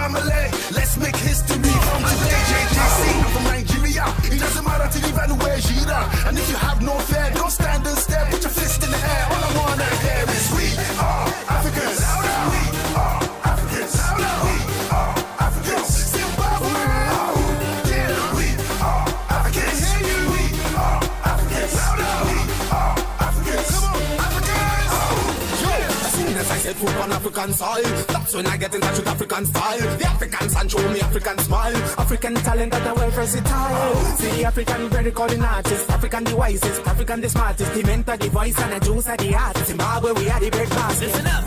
family. Let's make history from today. JJC, I'm from Nigeria. It doesn't matter to leave anywhere, Jira. And if you have no fear, don't stand and stare. Put your fist in the air. All I wanna hear is we are Africans. We are Africans. We are Africans. Zimbabwe. Yeah, we are Africans. We are Africans. We are Africans. Come on, Africans. As soon as I said foot on African soil, that's when I get in touch with African style. The Africans and show me African smile. African talent that are well versatile. See African very calling artists, African the wisest, African the smartest, the mentor, the voice, and the juice of the art. Zimbabwe, we are the big class. Listen up.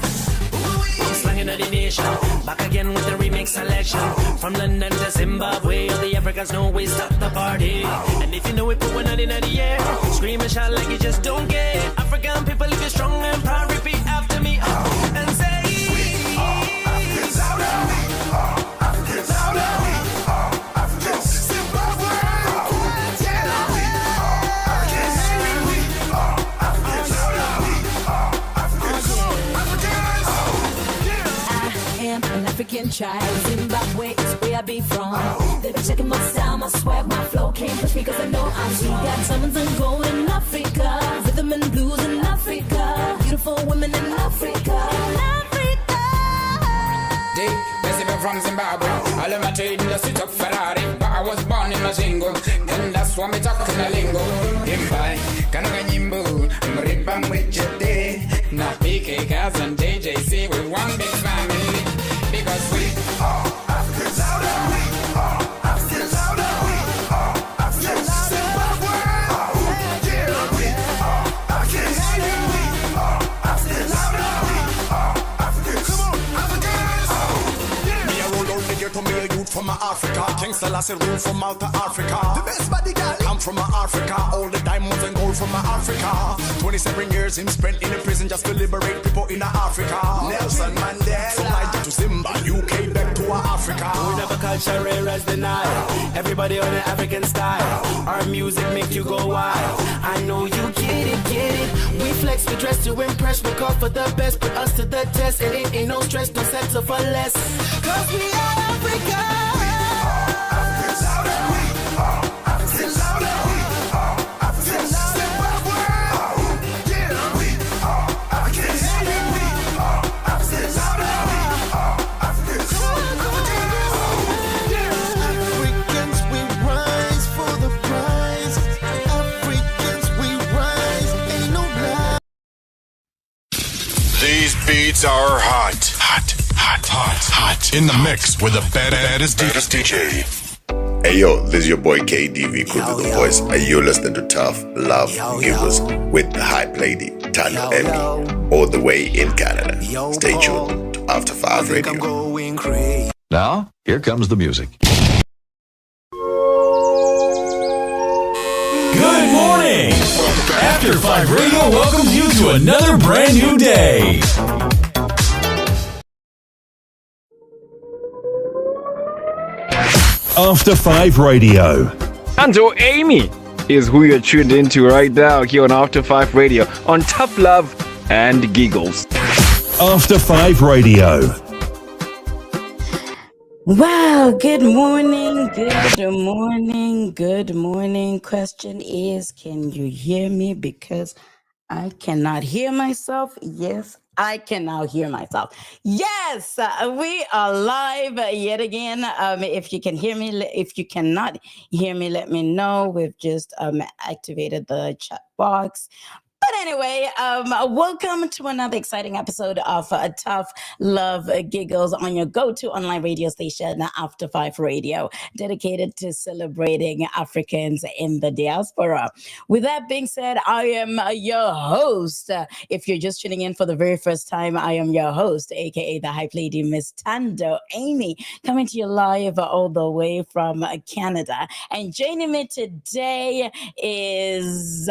I'm slanging out the nation, back again with the remix selection. From London to Zimbabwe, all the Africans know we stop the party. And if you know it, put one out in the air. Scream and shout like you just don't care. African people, if you're strong and proud, repeat after me and say, we are Africans. We are Africans. We are Africans. Zimbabwe. Yeah, we are Africans. We are Africans. We are Africans. I am an African child. Zimbabwe is where I be from. They be checking my style, my swag, my flow. Can't push me cause I know I'm sweet. Got diamonds and gold in Africa. Rhythm and blues in Africa. Beautiful women in Africa. From Zimbabwe, all of my trade in the city of Ferrari, but I was born in Mazingo, and that's why me talking a lingo. Impai, Kanaga Nyimbo, Mripam with your day. Now PK, Kaz and JJC with one big family, because we are Africans. We are Africans. We are Africans. Zimbabwe. Yeah, we are Africans. We are Africans. We are Africans. Come on, Africans. To me a youth from Africa, King Selassie rule from out of Africa. The best body girl come from Africa. All the diamonds and gold from Africa. 27 years him spent in a prison just to liberate people in Africa. Nelson Mandela from Niger to Zimbabwe, UK back to Africa. We never culture rare as the Nile. Everybody on the African style. Our music make you go wild. I know you get it, get it. We flex, we dress to impress. We call for the best, put us to the test. And it ain't no stress, don't settle for less. Cause we are Africa. We are Africans. We are Africans. We are Africans. Zimbabwe. Yeah, we are Africans. We are Africans. We are Africans. Africans, we rise for the prize. Africans, we rise. Ain't no lie. These beats are hot. Hot. In the mix with the baddest DJ. Hey yo, this is your boy KDV Kudu the voice, and you're listening to Tough Love Giggles with the hype lady Tando Emmy, all the way in Canada. Stay tuned to After5 Radio. Now, here comes the music. Good morning! After5 Radio welcomes you to another brand new day. After5 Radio. Tando Amy is who you're tuned into right now here on After5 Radio on Tough Love and Giggles. After5 Radio. Wow, good morning. Question is, can you hear me? Because I cannot hear myself. Yes, I can now hear myself. Yes, we are live yet again. If you can hear me, if you cannot hear me, let me know. We've just activated the chat box. But anyway, welcome to another exciting episode of Tough Love Giggles on your go-to online radio station, After5 Radio, dedicated to celebrating Africans in the diaspora. With that being said, I am your host. If you're just tuning in for the very first time, I am your host, aka the hype lady, Miss Tando Amy, coming to you live all the way from Canada. And joining me today is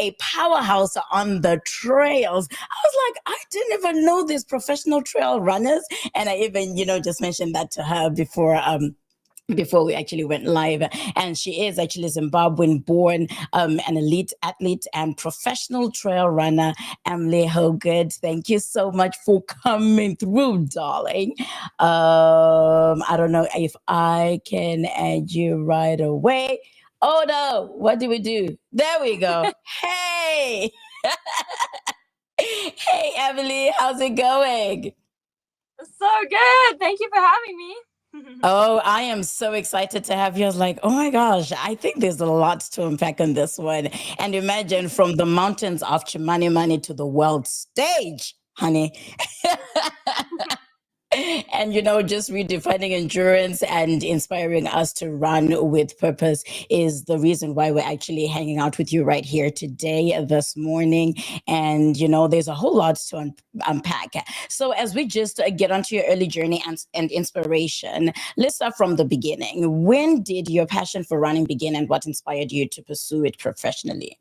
a powerhouse on the trails. I was like, I didn't even know these professional trail runners. And I even, just mentioned that to her before before we actually went live. And she is actually Zimbabwean born, an elite athlete and professional trail runner, Emily Hawgood. Thank you so much for coming through, darling. I don't know if I can add you right away. Oh no, what do we do? There we go. Hey. Hey, Emily, how's it going? So good. Thank you for having me. Oh, I am so excited to have you. I was like, oh my gosh, I think there's a lot to unpack on this one. And imagine from the mountains of Chimani to the world stage, honey. And, just redefining endurance and inspiring us to run with purpose is the reason why we're actually hanging out with you right here today, this morning. And, there's a whole lot to unpack. So as we just get onto your early journey and inspiration, let's start from the beginning. When did your passion for running begin and what inspired you to pursue it professionally?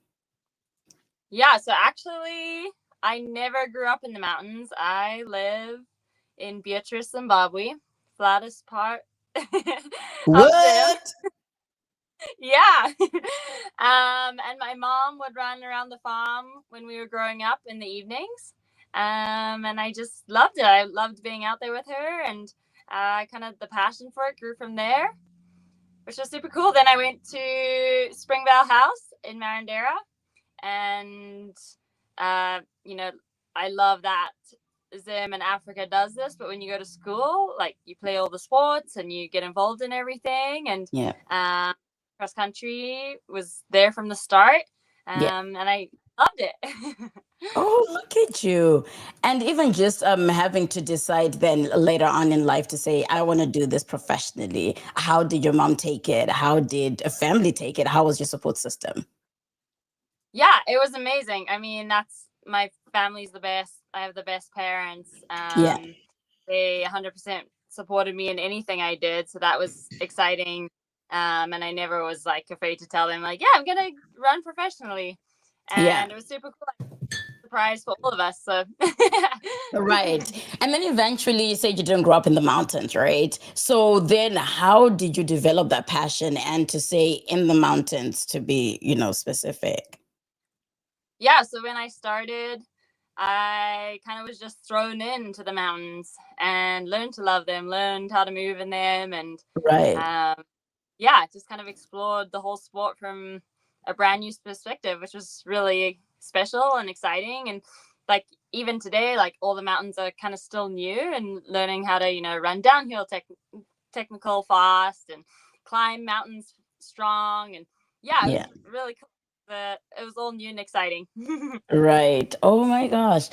Yeah, so actually, I never grew up in the mountains. I live in Beatrice, Zimbabwe, flattest part of What? Yeah. And my mom would run around the farm when we were growing up in the evenings. And I just loved it. I loved being out there with her, and kind of the passion for it grew from there, which was super cool. Then I went to Springvale House in Marandera, and I love that Zim and Africa does this, but when you go to school, like, you play all the sports and you get involved in everything, and cross country was there from the start, and I loved it. Oh, look at you. And even just having to decide then later on in life to say, I want to do this professionally. How did your mom take it? How did a family take it? How was your support system? Yeah, it was amazing. I mean, my family's the best. I have the best parents. They 100% supported me in anything I did, so that was exciting. And I never was afraid to tell them I'm gonna run professionally, and it was super cool. Surprise for all of us. So Right. And then eventually you said you didn't grow up in the mountains, right? So then how did you develop that passion and to say in the mountains, to be, specific? Yeah, so when I started, I kind of was just thrown into the mountains and learned to love them, learned how to move in them, and just kind of explored the whole sport from a brand new perspective, which was really special and exciting. And even today, all the mountains are kind of still new, and learning how to run downhill technical fast and climb mountains strong, and it was really cool. It was all new and exciting. Right. Oh my gosh.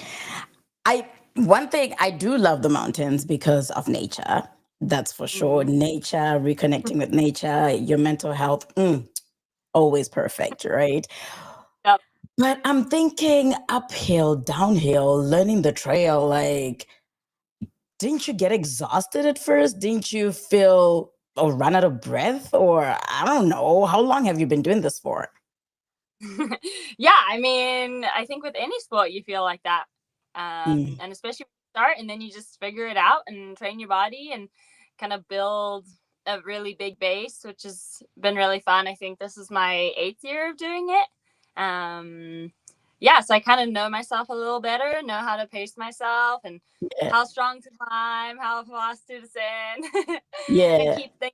One thing, I do love the mountains because of nature. That's for sure. Nature, reconnecting with nature, your mental health, always perfect, right? Yep. But I'm thinking uphill, downhill, learning the trail, didn't you get exhausted at first? Didn't you feel or run out of breath? Or I don't know. How long have you been doing this for? Yeah, I mean, I think with any sport you feel like that, and especially when you start, and then you just figure it out and train your body and kind of build a really big base, which has been really fun. I think this is my 8th year of doing it. So I kind of know myself a little better, know how to pace myself, and how strong to climb, how fast to descend, and keep things.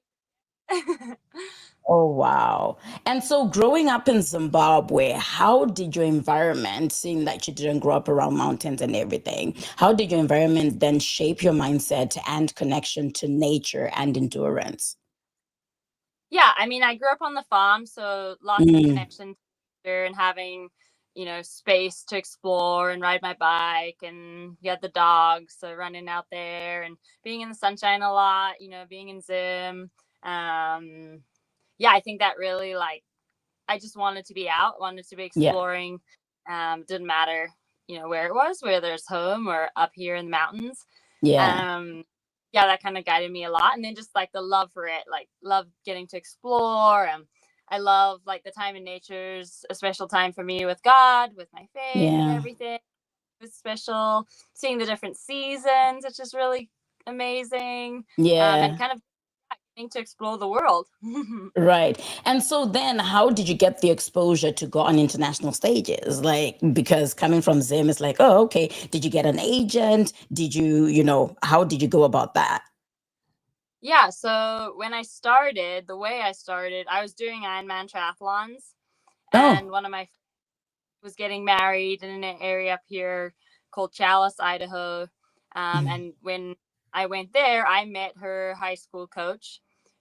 Oh, wow. And so growing up in Zimbabwe, how did your environment, seeing that you didn't grow up around mountains and everything, how did your environment then shape your mindset and connection to nature and endurance? Yeah, I mean, I grew up on the farm, so lots of connection to nature and having, space to explore and ride my bike, and you had the dogs, so running out there and being in the sunshine a lot, being in Zim. I think that really, I just wanted to be out, wanted to be exploring. Didn't matter, where it was, whether it's home or up here in the mountains. That kind of guided me a lot. And then just the love for it, love getting to explore. I love the time in nature's a special time for me with God, with my faith and everything. It was special seeing the different seasons. It's just really amazing. And kind of to explore the world. Right. And so then how did you get the exposure to go on international stages? Like, because coming from Zim, it's like, oh, okay. Did you get an agent? Did you, how did you go about that? Yeah. So when I started, the way I started, I was doing Ironman triathlons. And one of my friends was getting married in an area up here called Chalice, Idaho. And when I went there, I met her high school coach,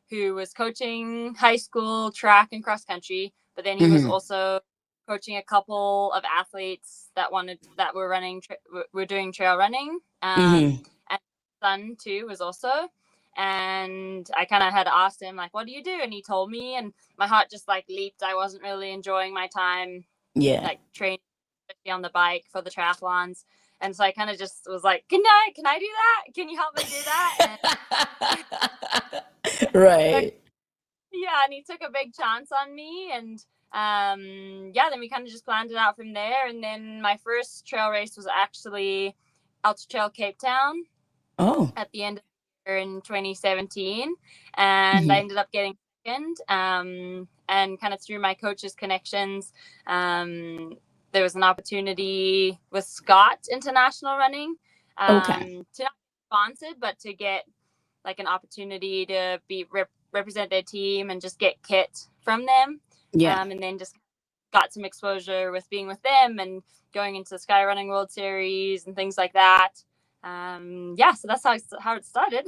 who was coaching high school track and cross country, but then he was also coaching a couple of athletes that were doing trail running. And his son too was also. And I kind of had asked him, like, what do you do? And he told me, and my heart just like leaped. I wasn't really enjoying my time, like training, especially on the bike for the triathlons. And so I kind of just was like, can I do that? Can you help me do that? Right. Yeah, and he took a big chance on me, and then we kind of just planned it out from there. And then my first trail race was actually Ultra Trail Cape Town. At the end of the year in 2017, and I ended up getting second. And kind of through my coach's connections, there was an opportunity with Scott International Running to not be sponsored, but to get like an opportunity to be represent their team and just get kit from them. And then just got some exposure with being with them and going into the Sky Running World Series and things like that. So that's how it started.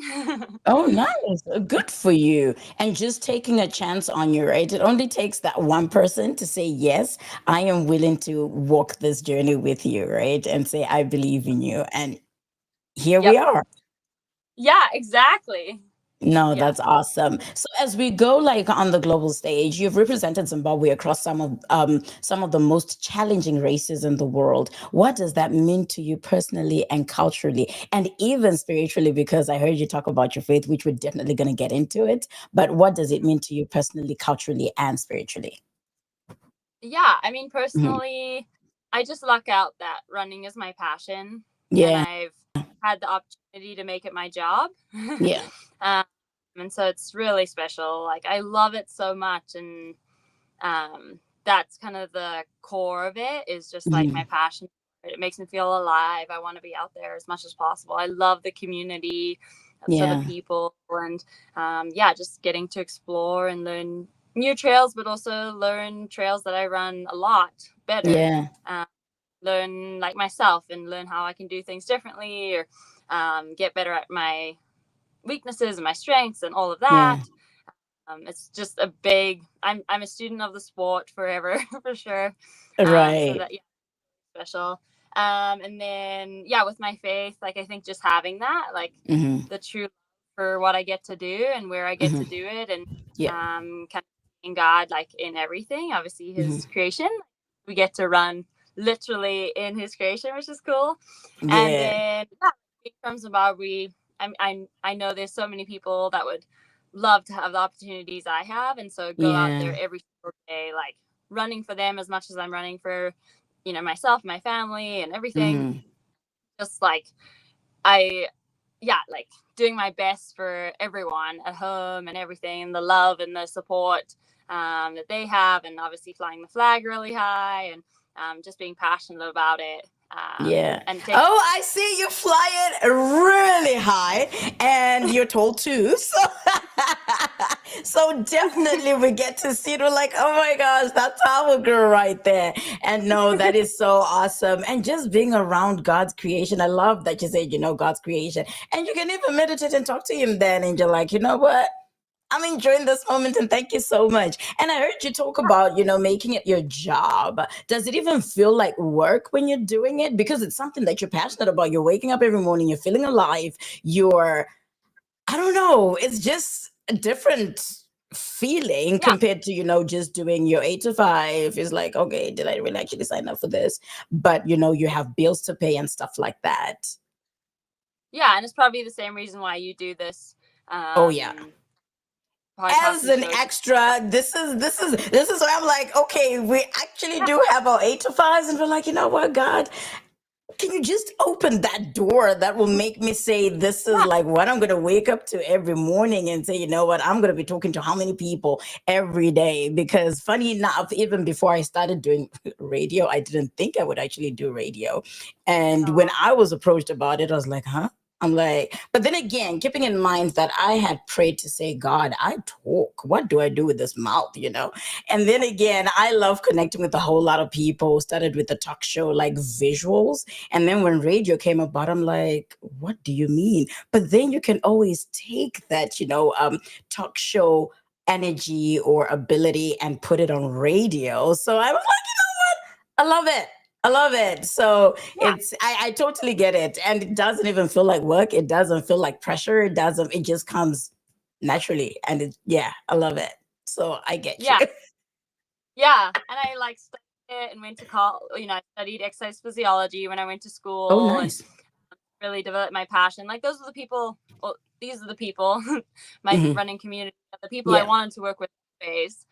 Oh, nice. Good for you. And just taking a chance on you, right? It only takes that one person to say, yes, I am willing to walk this journey with you, right? And say, I believe in you. And here we are. Yeah, exactly. No, that's awesome. So as we go like on the global stage, you've represented Zimbabwe across some of the most challenging races in the world. What does that mean to you personally and culturally and even spiritually? Because I heard you talk about your faith, which we're definitely going to get into it. But what does it mean to you personally, culturally, and spiritually? Yeah, I mean, personally, I just luck out that running is my passion. Yeah. And I've had the opportunity to make it my job. Yeah. And so it's really special. Like, I love it so much. And that's kind of the core of it, is just like my passion. It makes me feel alive. I want to be out there as much as possible. I love the community for the people. And just getting to explore and learn new trails, but also learn trails that I run a lot better. Yeah. Learn like myself and learn how I can do things differently, or get better at my weaknesses and my strengths and all of that. It's just a big, I'm a student of the sport forever for sure. Right. So that, special. And then with my faith, like I think just having that, like the true love for what I get to do and where I get to do it, and kind of seeing God like in everything. Obviously his creation, we get to run literally in his creation, which is cool. And then from Zimbabwe, I know there's so many people that would love to have the opportunities I have, and so go out there every single day, like running for them as much as I'm running for, myself, my family, and everything. Just like like doing my best for everyone at home and everything, and the love and the support that they have, and obviously flying the flag really high, and just being passionate about it. And I see you fly it really high, and you're tall too. So definitely we get to see it. We're like, oh my gosh, that's our girl right there. And no, that is so awesome. And just being around God's creation. I love that you said, God's creation. And you can even meditate and talk to him then. And you're like, you know what? I'm enjoying this moment, and thank you so much. And I heard you talk about, making it your job. Does it even feel like work when you're doing it? Because it's something that you're passionate about. You're waking up every morning, you're feeling alive. I don't know, it's just a different feeling compared to, just doing your 8 to 5. It's like, okay, did I really actually sign up for this? But, you have bills to pay and stuff like that. Yeah, and it's probably the same reason why you do this. As an extra, this is where I'm like, okay, we actually do have our 8 to 5s, and we're like, you know what, God, can you just open that door that will make me say, this is like what I'm going to wake up to every morning and say, you know what, I'm going to be talking to how many people every day? Because funny enough, even before I started doing radio, I didn't think I would actually do radio. And when I was approached about it, I was like, huh? I'm like, but then again, keeping in mind that I had prayed to say, God, I talk. What do I do with this mouth, you know? And then again, I love connecting with a whole lot of people. Started with the talk show, like visuals. And then when radio came about, I'm like, what do you mean? But then you can always take that, you know, talk show energy or ability and put it on radio. So I was like, you know what? I love it. I love it. So I totally get it. And it doesn't even feel like work. It doesn't feel like pressure. It just comes naturally. And I love it. So I get you. Yeah. And I like studied it and went to college. You know, I studied exercise physiology when I went to school. Oh, nice. And really developed my passion. Like those are the people, these are the people, my running community, the people I wanted to work with always.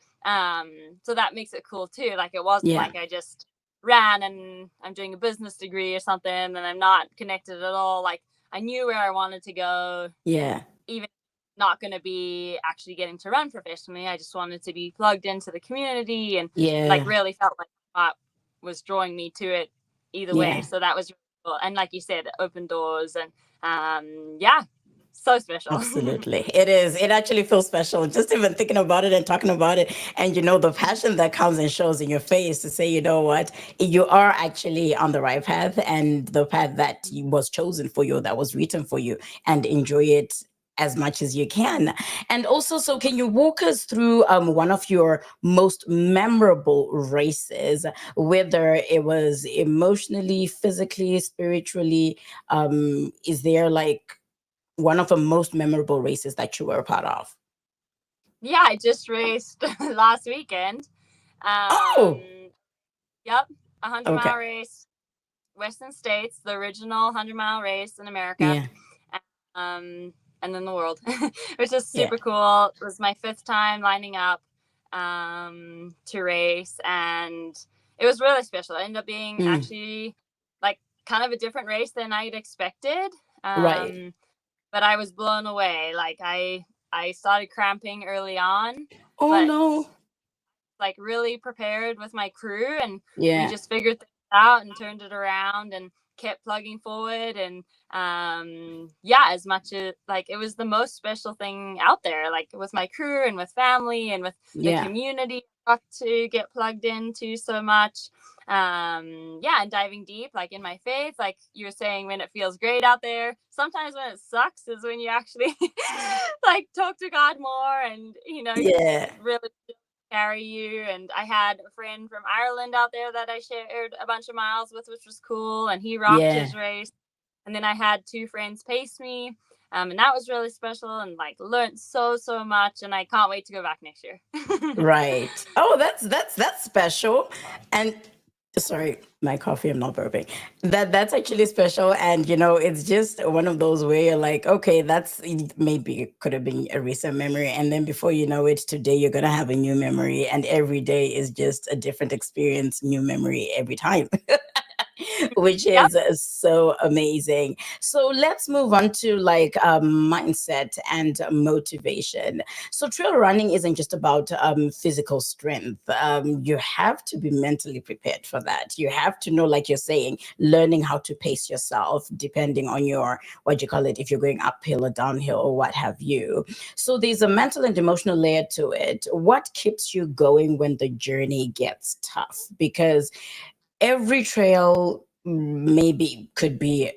So that makes it cool too. Like it wasn't like I just ran and I'm doing a business degree or something and I'm not connected at all. Like I knew where I wanted to go. Even not going to be actually getting to run professionally. I just wanted to be plugged into the community and like really felt like that was drawing me to it either way. So that was really cool. And like you said, it opened doors and so special. Absolutely. It is. It actually feels special just even thinking about it and talking about it. And, you know, the passion that comes and shows in your face to say, you know what, you are actually on the right path and the path that was chosen for you, that was written for you, and enjoy it as much as you can. And also, so can you walk us through one of your most memorable races, whether it was emotionally, physically, spiritually? Is there like one of the most memorable races that you were a part of? Yeah, I just raced last weekend. Yep, 100-mile race, Western States, the original 100-mile race in America. And then the world, which is super cool. It was my 5th time lining up to race, and it was really special. It ended up being actually like kind of a different race than I'd expected. But I was blown away. Like I started cramping early on. No. Like really prepared with my crew, and we just figured things out and turned it around and kept plugging forward. And as much as like it was the most special thing out there, like with my crew and with family and with the community I got to get plugged into so much. And diving deep like in my faith, like you were saying, when it feels great out there, sometimes when it sucks is when you actually like talk to God more and really carry you. And I had a friend from Ireland out there that I shared a bunch of miles with, which was cool, and he rocked his race. And then I had 2 friends pace me, and that was really special, and like learned so much, and I can't wait to go back next year. Right. Oh, that's special. And sorry, my coffee, I'm not burping. That's actually special. And, you know, it's just one of those where you're like, okay, that's maybe it could have been a recent memory. And then before you know it, today you're going to have a new memory. And every day is just a different experience, new memory every time. Which is so amazing. So let's move on to like mindset and motivation. So trail running isn't just about physical strength. You have to be mentally prepared for that. You have to know, like you're saying, learning how to pace yourself depending on your, what you call it, if you're going uphill or downhill or what have you. So there's a mental and emotional layer to it. What keeps you going when the journey gets tough? Because every trail maybe could be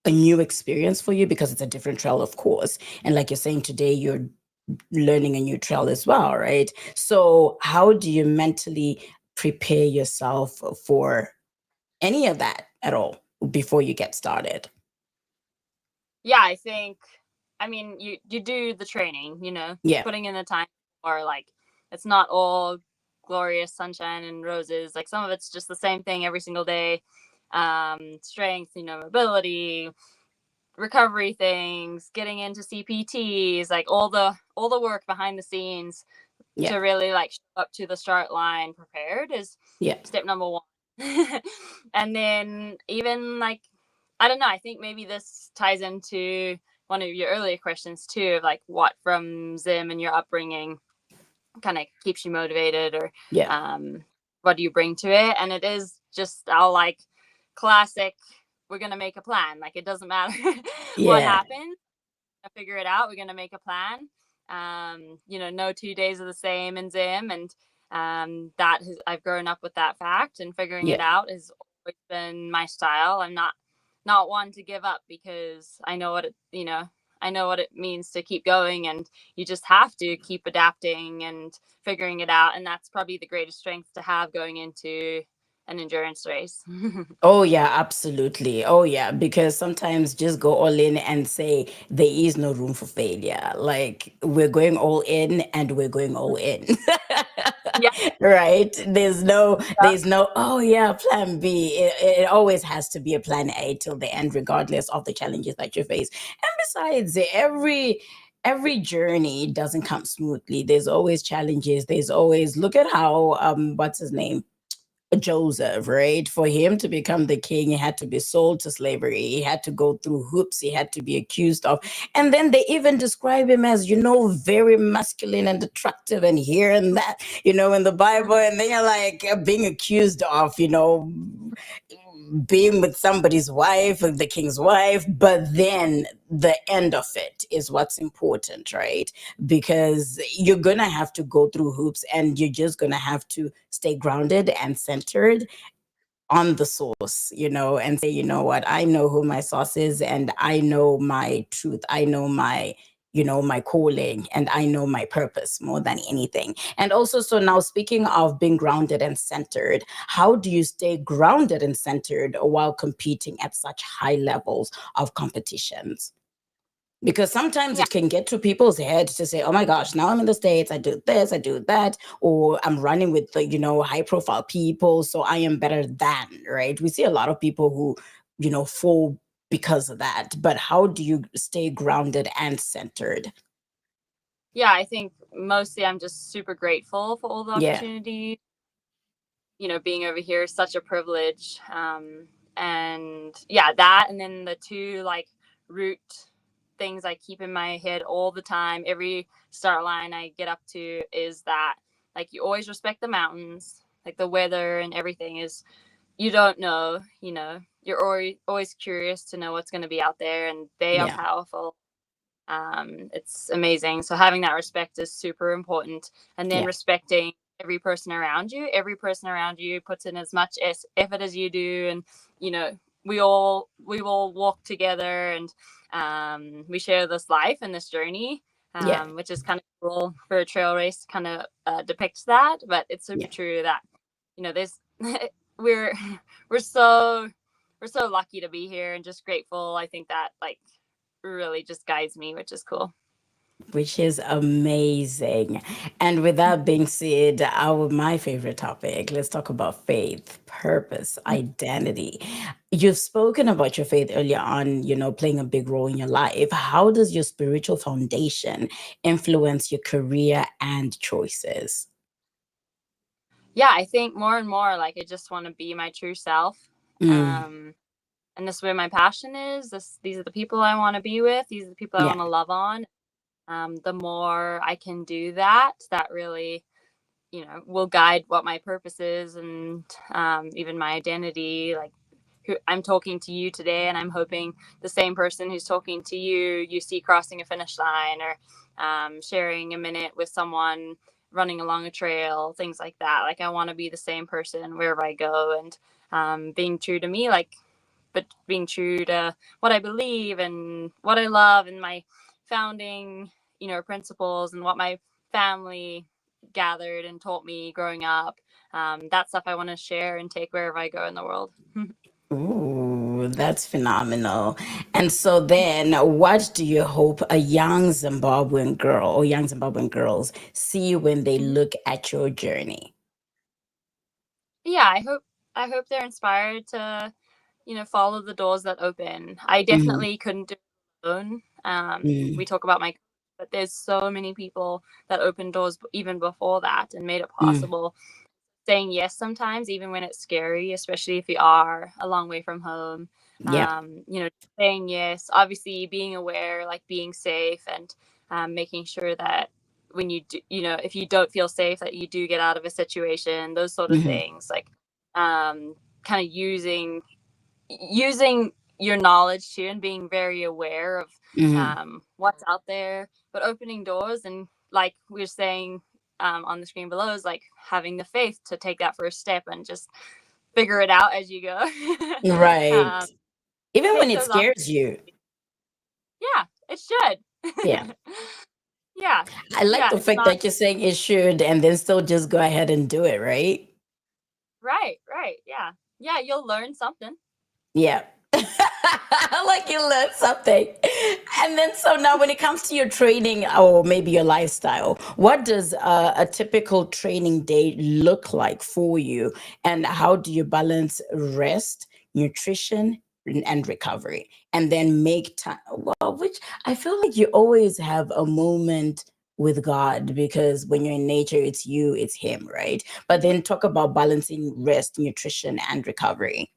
a new experience for you because it's a different trail, of course. And like you're saying, today you're learning a new trail as well, right? So how do you mentally prepare yourself for any of that at all before you get started? Yeah, I think, I mean, you do the training, you know, putting in the time, or like, it's not all glorious sunshine and roses. Like some of it's just the same thing every single day. Strength, you know, mobility, recovery things, getting into CPTs, like all the work behind the scenes to really like show up to the start line prepared is step number 1. And then even like, I don't know, I think maybe this ties into one of your earlier questions too, of like what from Zim and your upbringing kind of keeps you motivated, or what do you bring to it? And it is just our like classic, we're gonna make a plan. Like, it doesn't matter what happens, figure it out. We're gonna make a plan. No 2 days are the same in Zim, and I've grown up with that fact, and figuring it out has always been my style. I'm not one to give up, because I know what it means to keep going, and you just have to keep adapting and figuring it out. And that's probably the greatest strength to have going into an endurance race. Oh yeah, absolutely. Oh yeah, because sometimes just go all in and say there is no room for failure. Like, we're going all in and we're going all in. Right? There's no oh yeah, plan B. It always has to be a plan A till the end, regardless of the challenges that you face. And besides, every journey doesn't come smoothly. There's always challenges. There's always, look at how what's his name? Joseph, right? For him to become the king, he had to be sold to slavery. He had to go through hoops. He had to be accused of. And then they even describe him as, very masculine and attractive and here and that, in the Bible. And then you're like, being accused of, being with somebody's wife, the king's wife, but then the end of it is what's important, right? Because you're gonna have to go through hoops, and you're just gonna have to stay grounded and centered on the source, and say, what, I know who my source is, and I know my truth. I know my my calling, and I know my purpose more than anything. And also, so now, speaking of being grounded and centered, how do you stay grounded and centered while competing at such high levels of competitions? Because sometimes it can get to people's heads to say, oh my gosh, now I'm in the States, I do this, I do that, or I'm running with the, high profile people, so I am better than, right? We see a lot of people who, fall because of that. But how do you stay grounded and centered? Yeah, I think mostly I'm just super grateful for all the opportunities. Being over here is such a privilege. And that, and then the two like root things I keep in my head all the time, every start line I get up to, is that like, you always respect the mountains, like the weather and everything is, you don't know, you're always curious to know what's going to be out there, and they are powerful. It's amazing. So having that respect is super important. And then respecting every person around you. Every person around you puts in as much effort as you do. And, we all walk together, and we share this life and this journey, which is kind of cool for a trail race, kind of depicts that. But it's super true that, there's we're so lucky to be here, and just grateful. I think that like really just guides me, which is cool. Which is amazing. And with that being said, my favorite topic, let's talk about faith, purpose, identity. You've spoken about your faith earlier on, playing a big role in your life. How does your spiritual foundation influence your career and choices? Yeah, I think more and more, like, I just want to be my true self. And this is where my passion is. These are the people I want to be with. These are the people I want to love on. The more I can do that really, will guide what my purpose is, and even my identity. Like, I'm talking to you today, and I'm hoping the same person who's talking to you see crossing a finish line, or sharing a minute with someone running along a trail, things like that. Like, I want to be the same person wherever I go, and being true to me, but being true to what I believe and what I love, and my founding, principles, and what my family gathered and taught me growing up. That stuff I want to share and take wherever I go in the world. Ooh, that's phenomenal. And so then, what do you hope a young Zimbabwean girl or young Zimbabwean girls see when they look at your journey? Yeah, I hope they're inspired to, follow the doors that open. I definitely couldn't do it alone. We talk about but there's so many people that opened doors even before that and made it possible. saying yes sometimes, even when it's scary, especially if you are a long way from home. Yeah. Saying yes, obviously being aware, like being safe, and making sure that when you do, if you don't feel safe, that you do get out of a situation, those sort of things, like kind of using your knowledge too, and being very aware of what's out there, but opening doors, and like we were saying on the screen below, is like having the faith to take that first step and just figure it out as you go. Right. Even when take it those scares you. Yeah, it should. Yeah. Yeah. I like the It's fact not that you're saying it should, and then still just go ahead and do it, right? right. Yeah. Yeah, you'll learn something. Yeah. Like you learned something. And then, so now when it comes to your training or maybe your lifestyle, what does a typical training day look like for you? And how do you balance rest, nutrition, and recovery? And then make time, well, which I feel like you always have a moment with God, because when you're in nature, it's you, it's Him, right? But then talk about balancing rest, nutrition, and recovery.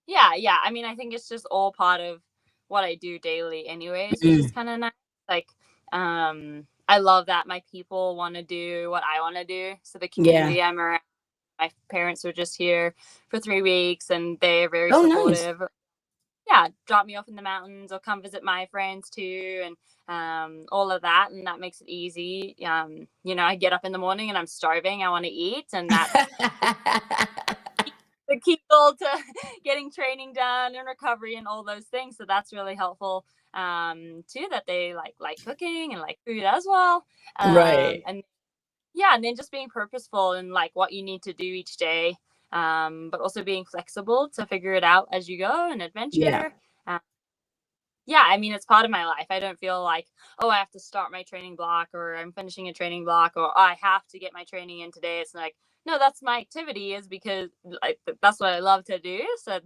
Yeah. I mean, I think it's just all part of what I do daily anyways, which is kind of nice. Like, I love that my people want to do what I want to do. So the community I'm around, my parents were just here for 3 weeks, and they're very supportive. Nice. Yeah, drop me off in the mountains, or come visit my friends too, and all of that, and that makes it easy. I get up in the morning and I'm starving, I want to eat, and that's the key goal to getting training done and recovery and all those things. So that's really helpful too, that they like cooking and like food as well. Right. And then just being purposeful in like what you need to do each day, but also being flexible to figure it out as you go, and adventure. I mean, it's part of my life. I don't feel like, oh, I have to start my training block, or I'm finishing a training block, or I have to get my training in today. It's like, no, that's my activity, is because like that's what I love to do. So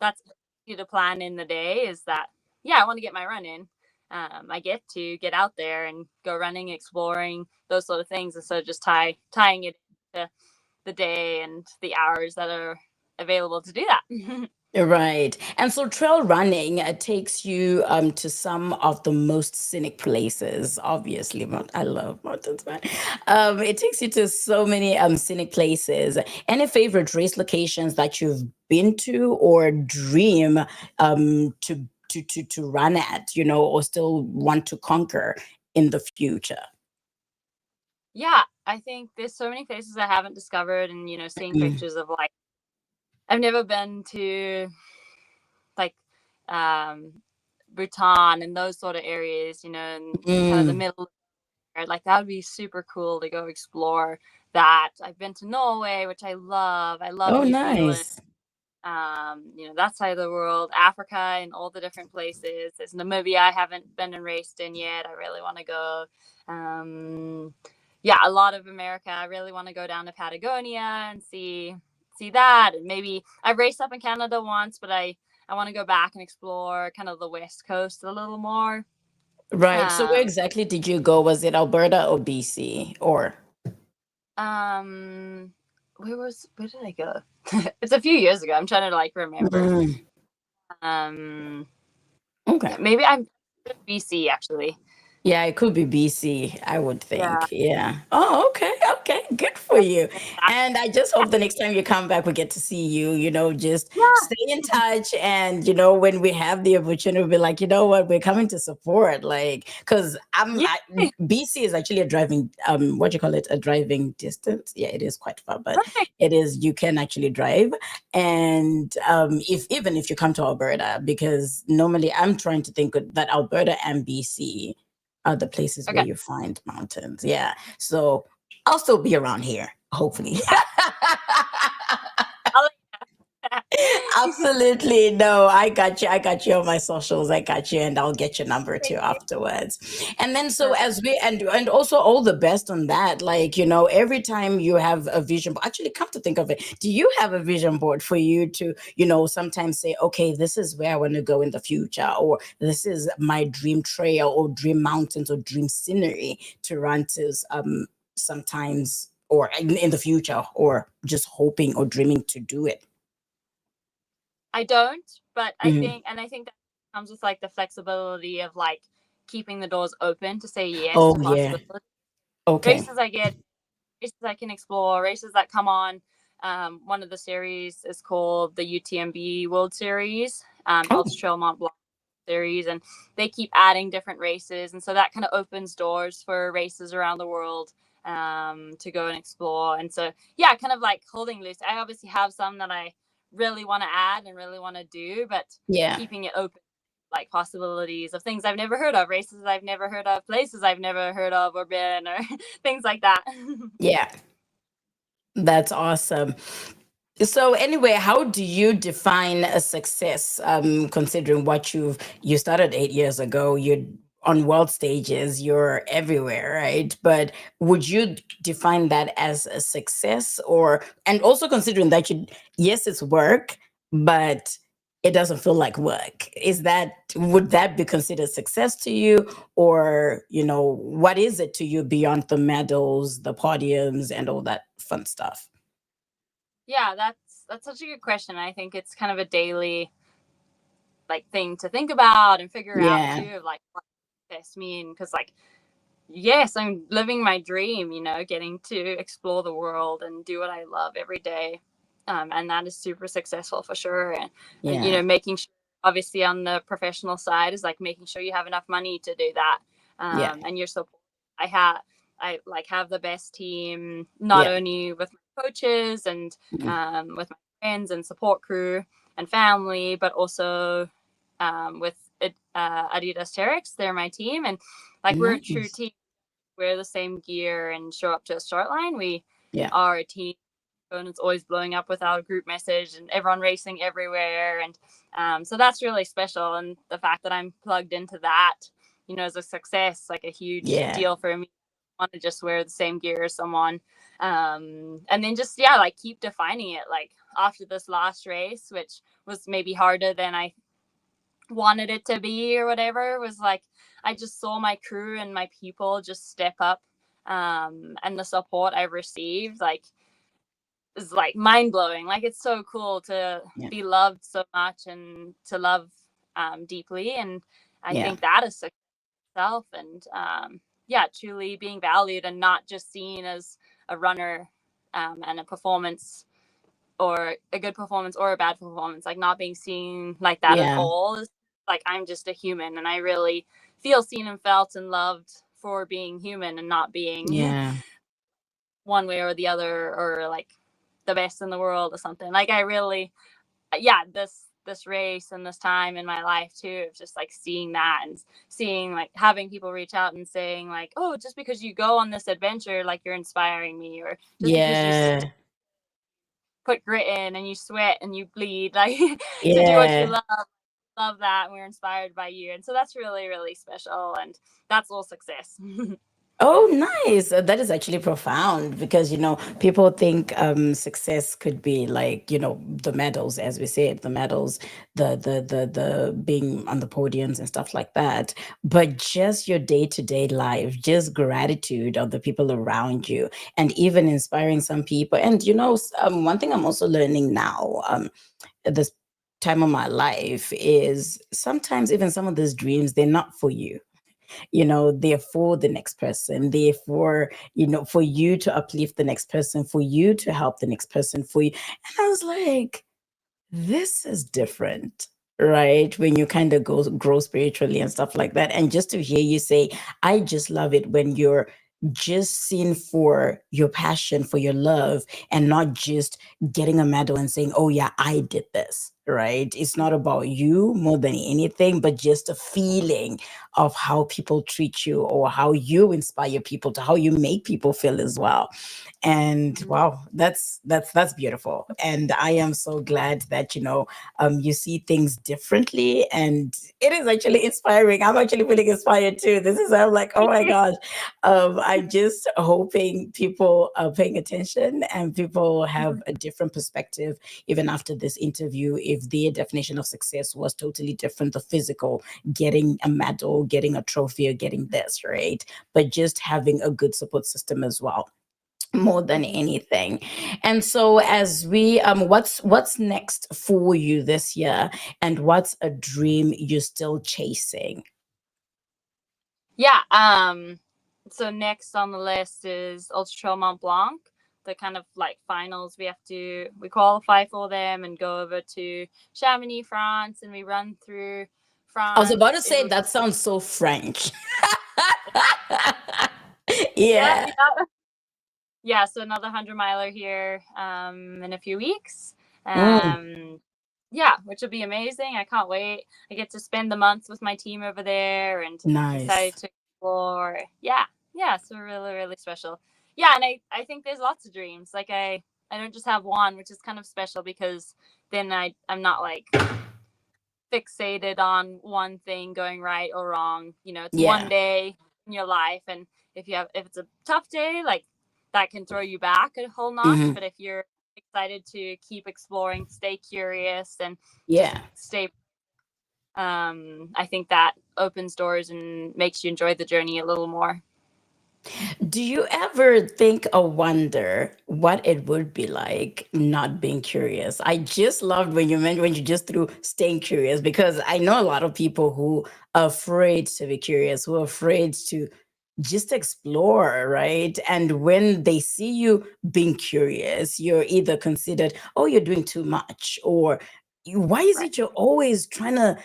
that's the plan in the day, is that, I want to get my run in. I get to get out there and go running, exploring, those sort of things. And so just tying it to the day and the hours that are available to do that. Right. And so trail running takes you to some of the most scenic places. Obviously, I love mountains, man. It takes you to so many scenic places. Any favorite race locations that you've been to or dream to run at, or still want to conquer in the future? Yeah, I think there's so many places I haven't discovered, and seeing pictures of, like, I've never been to like Bhutan and those sort of areas, and kind of the middle. Like, that would be super cool to go explore that. I've been to Norway, which I love. I love Oh, New Zealand. nice. That side of the world, Africa and all the different places. There's Namibia I haven't been and raced in yet. I really want to go. A lot of America. I really want to go down to Patagonia and see that. And maybe I've raced up in Canada once, but I want to go back and explore kind of the West Coast a little more. Right. So where exactly did you go? Was it Alberta or BC or? Where did I go? It's a few years ago. I'm trying to remember. Okay. Maybe I'm BC actually. Yeah, it could be BC, I would think. Yeah. Oh, okay. Good for you. And I just hope the next time you come back, we get to see you, just stay in touch. And, when we have the opportunity, we'll be like, you know what, we're coming to support. Like, because BC is actually a driving, a driving distance. Yeah, it is quite far, but it is, you can actually drive. And even if you come to Alberta, because normally I'm trying to think that Alberta and BC are the places where you find mountains. Yeah. So I'll still be around here, hopefully. Absolutely. No, I got you. I got you on my socials. I got you, and I'll get your number too afterwards. And then so and also all the best on that. Like, every time you have a vision board, actually come to think of it, do you have a vision board for you to, sometimes say, okay, this is where I want to go in the future, or this is my dream trail or dream mountains or dream scenery to run to sometimes, or in the future, or just hoping or dreaming to do it? I don't, but I think that comes with like the flexibility of like keeping the doors open to say yes to possibilities. Okay. Races I can explore, races that come on. One of the series is called the UTMB World Series, Ultra Trail Mont Blanc series, and they keep adding different races, and so that kind of opens doors for races around the world to go and explore. And so kind of like holding loose. I obviously have some that I really want to add and really want to do, but keeping it open, like possibilities of things I've never heard of, races I've never heard of, places I've never heard of or been, or things like that. Yeah, that's awesome. So anyway, how do you define a success, considering what you started 8 years ago? You're on world stages, you're everywhere, right? But would you define that as a success, and also considering that yes, it's work, but it doesn't feel like work. Would that be considered success to you? Or, what is it to you beyond the medals, the podiums, and all that fun stuff? Yeah, that's such a good question. I think it's kind of a daily like thing to think about and figure out too, of like what does this mean? Because like, yes, I'm living my dream, getting to explore the world and do what I love every day. And that is super successful for sure. And making sure, obviously on the professional side, is like making sure you have enough money to do that. And you're so, I have the best team, not only with my coaches and with my friends and support crew and family, but also with Adidas Terex. They're my team, and like we're a true team. Wear the same gear and show up to a start line. We are a team, and it's always blowing up with our group message and everyone racing everywhere. And so that's really special. And the fact that I'm plugged into that, is a success, like a huge deal for me. I want to just wear the same gear as someone. And then just, like keep defining it. Like after this last race, which was maybe harder than I wanted it to be or whatever, was like, I just saw my crew and my people just step up, and the support I've received, like, is like mind blowing. Like, it's so cool to be loved so much and to love deeply. And I think that is success itself. And truly being valued and not just seen as a runner and a performance, or a good performance or a bad performance, like not being seen like that at all. Is like, I'm just a human, and I really feel seen and felt and loved for being human and not being one way or the other, or like the best in the world or something. Like, I really, this race and this time in my life too, of just like seeing that and seeing, like, having people reach out and saying like, oh, just because you go on this adventure, like, you're inspiring me, or just because you put grit in and you sweat and you bleed, like to do what you love that, and we're inspired by you. And so that's really, really special, and that's all success. Oh, nice. That is actually profound, because, people think success could be like, the medals, as we said, the medals, the being on the podiums and stuff like that. But just your day-to-day life, just gratitude of the people around you, and even inspiring some people. And, one thing I'm also learning now, at this time of my life, is sometimes even some of those dreams, they're not for you. They're for the next person. They're for, for you to uplift the next person, for you to help the next person, for you. And I was like, this is different, right? When you kind of grow spiritually and stuff like that. And just to hear you say, I just love it when you're just seen for your passion, for your love, and not just getting a medal and saying, oh yeah, I did this, right? It's not about you more than anything, but just a feeling of how people treat you, or how you inspire people, to how you make people feel as well. And wow, that's beautiful. And I am so glad that, you see things differently, and it is actually inspiring. I'm actually feeling inspired too. I'm like, oh my gosh. I'm just hoping people are paying attention, and people have a different perspective, even after this interview. If their definition of success was totally different, the physical, getting a medal, getting a trophy, or getting this, right? But just having a good support system as well. more than anything. And so as we what's next for you this year, and what's a dream you're still chasing? Yeah, so next on the list is Ultra Trail Mont Blanc, the kind of like finals. We qualify for them and go over to Chamonix, France, and we run through France. I was about to say that sounds so French. Yeah. Yeah, so another 100-miler here in a few weeks. Yeah, which will be amazing. I can't wait. I get to spend the month with my team over there, and nice. Excited to explore. Yeah, so really, really special. Yeah, and I think there's lots of dreams. Like I don't just have one, which is kind of special, because then I'm not like fixated on one thing going right or wrong. It's one day in your life, and if it's a tough day, like that can throw you back a whole notch. But if you're excited to keep exploring, stay curious, and stay, I think that opens doors and makes you enjoy the journey a little more. Do you ever think or wonder what it would be like not being curious? I just loved when you just threw staying curious, because I know a lot of people who are afraid to be curious, who are afraid to just explore, right? And when they see you being curious, you're either considered, oh, you're doing too much, or why is it you're always trying to,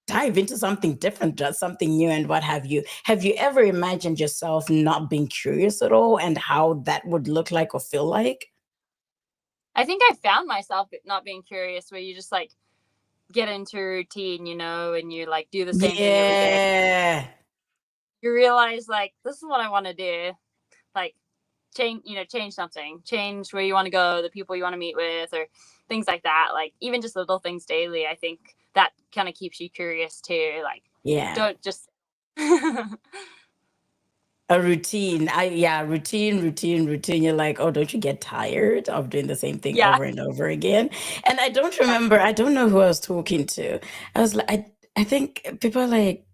dive into something different, just something new, and what have you. Have you ever imagined yourself not being curious at all, and how that would look like or feel like? I think I found myself not being curious, where you just like get into routine, and you like do the same thing every day. You realize like, this is what I want to do. Like change something, change where you want to go, the people you want to meet with, or things like that. Like even just little things daily. I think that kind of keeps you curious too. Like, don't just a routine. Routine. You're like, oh, don't you get tired of doing the same thing over and over again? And I don't remember, I don't know who I was talking to. I was like, I think people are like,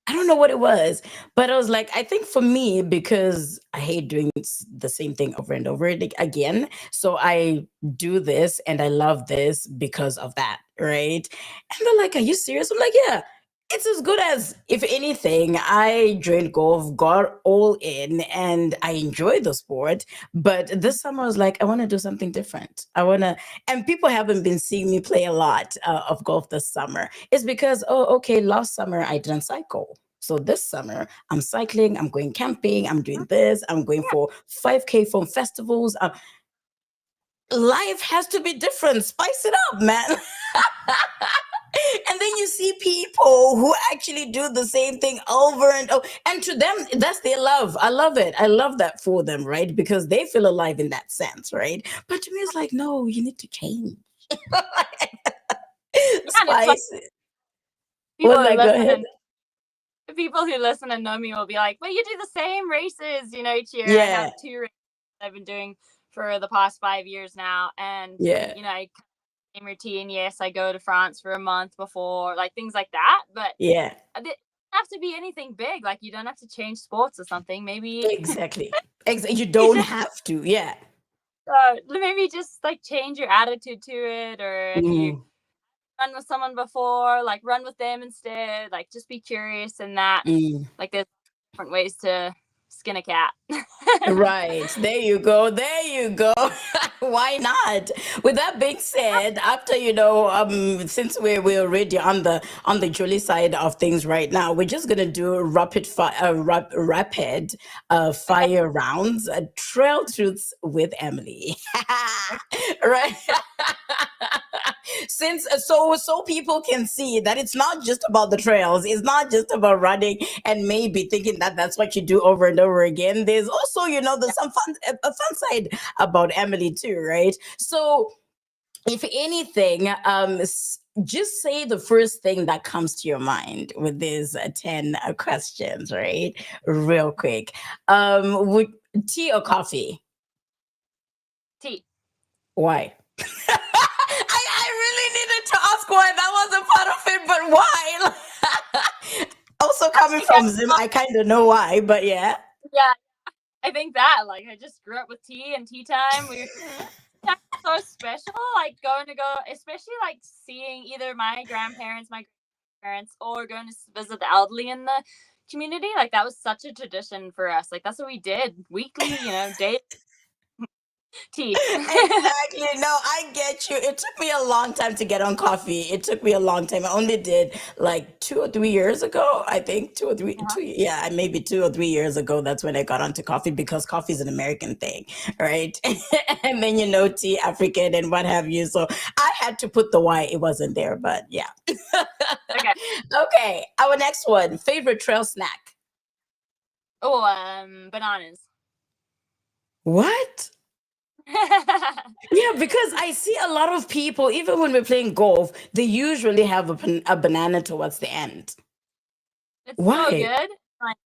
I don't know what it was, but I was like, I think for me, because I hate doing the same thing over and over again. So I do this and I love this because of that, right? And they're like, are you serious? I'm like, yeah. It's as good as, if anything, I joined golf, got all in, and I enjoy the sport. But this summer I was like, I want to do something different. And people haven't been seeing me play a lot of golf this summer. It's because, last summer I didn't cycle. So this summer I'm cycling, I'm going camping, I'm doing this, I'm going for 5K from festivals. Life has to be different. Spice it up, man. And then you see people who actually do the same thing over and over. And to them, that's their love. I love it. I love that for them, right? Because they feel alive in that sense, right? But to me, it's like, no, you need to change. Spice it. People who listen and know me will be like, well, you do the same races, each year. Yeah. I have 2 races I've been doing for the past 5 years now. And, I same routine. Yes, I go to France for a month before, like things like that. But it doesn't have to be anything big. Like you don't have to change sports or something. Maybe exactly. You don't have to. Yeah. Maybe just like change your attitude to it, or if you run with someone before, like run with them instead. Like just be curious in that. Like there's different ways to skin a cat. Right. There you go. Why not? With that being said, after since we're already on the jolly side of things right now, we're just gonna do rapid fire rounds, trail truths with Emily. Right. Since so people can see that it's not just about the trails, it's not just about running and maybe thinking that that's what you do over and over again. There's also, there's a fun side about Emily too, right? So if anything, just say the first thing that comes to your mind with these 10 questions, right? Real quick. Would tea or coffee? Tea. Why? I really needed to ask why. That wasn't part of it, but why? Also coming from Zim, I kind of know why, but yeah. Yeah. I think that, like, I just grew up with tea and tea time. That's so special, like, especially, like, seeing either my grandparents, my parents, or going to visit the elderly in the community. Like, that was such a tradition for us. Like, that's what we did weekly, day tea. Exactly. No, I get you. It took me a long time to get on coffee. It took me a long time. I only did like 2 or 3 years ago. I think 2 or 3, yeah, maybe 2 or 3 years ago. That's when I got onto coffee because coffee is an American thing, right? And then tea, African, and what have you. So I had to put the Y. It wasn't there, but yeah. Okay. Okay. Our next one: favorite trail snack. Oh, bananas. What? Yeah, because I see a lot of people, even when we're playing golf, they usually have a banana towards the end. It's Why? so good. Like,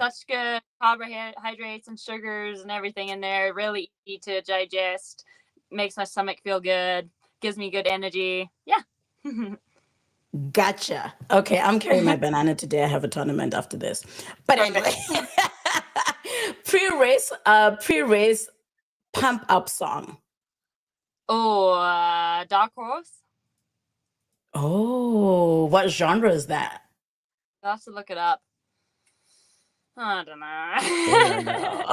such good carbohydrates and sugars and everything in there. Really easy to digest. Makes my stomach feel good. Gives me good energy. Yeah. Gotcha. Okay, I'm carrying my banana today. I have a tournament after this. But anyway, pre-race pump up song. Oh, Dark Horse. Oh, what genre is that? I'll have to look it up. I don't know.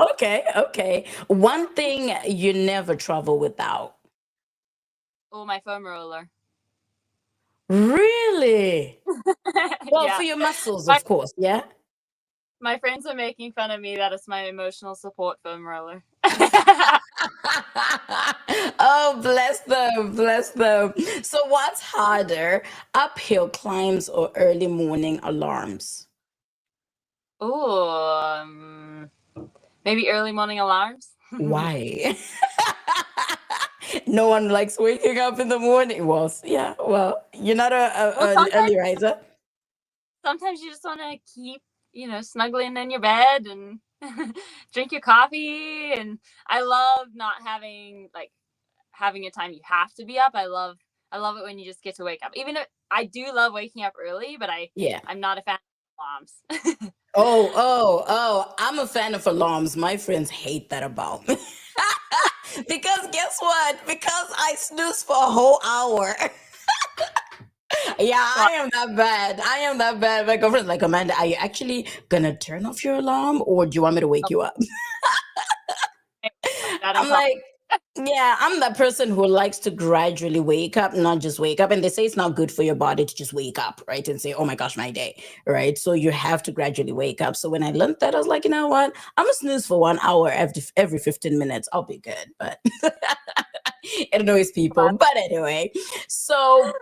Okay. One thing you never travel without. Oh, my foam roller. Really? Well, Yeah. for your muscles, of course, yeah? My friends are making fun of me that it's my emotional support foam roller. Oh, bless them. So what's harder, uphill climbs or early morning alarms? Oh, maybe early morning alarms. Why? No one likes waking up in the morning. Well, you're not an early riser. Sometimes you just want to keep, snuggling in your bed and drink your coffee. And I love not having a time you have to be up. I love it when you just get to wake up. Even if I do love waking up early, but I'm not a fan of alarms. Oh, I'm a fan of alarms. My friends hate that about me. Because guess what? Because I snooze for a whole hour. Yeah, I am that bad. My girlfriend's like, Amanda, are you actually gonna turn off your alarm or do you want me to wake you up? I'm like, yeah, I'm that person who likes to gradually wake up, not just wake up. And they say it's not good for your body to just wake up, right? And say, oh my gosh, my day, right? So you have to gradually wake up. So when I learned that, I was like, you know what? I'm gonna snooze for 1 hour every 15 minutes. I'll be good. But it annoys people. But anyway, so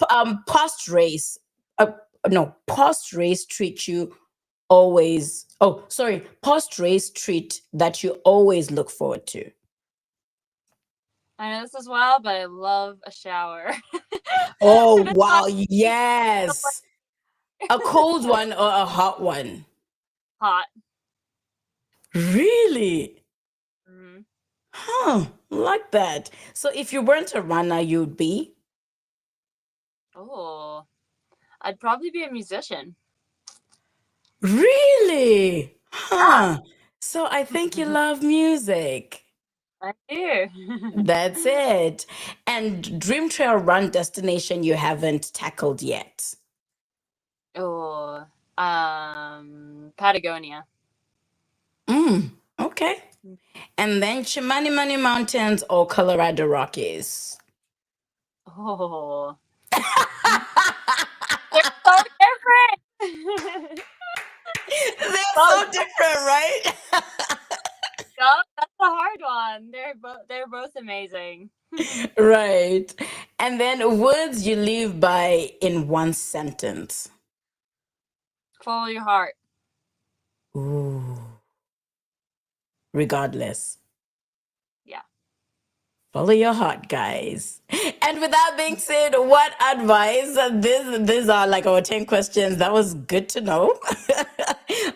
post-race treat you always, post-race treat that you always look forward to. I know this is wild, but I love a shower. Oh, wow. Yes. A cold one or a hot one? Hot. Really? Mm-hmm. Huh. Like that. So if you weren't a runner, you'd be? Oh, I'd probably be a musician. Really? Huh. So I think you love music. I do. That's it. And dream trail run destination you haven't tackled yet? Oh, Patagonia. Okay. And then Chimani Mountains or Colorado Rockies? Oh. They're so different. They're so different, right? No, that's a hard one. They're both amazing. Right. And then words you live by in one sentence. Follow your heart. Ooh. Regardless. Yeah. Follow your heart, guys. And with that being said, what advice? These are like our 10 questions. That was good to know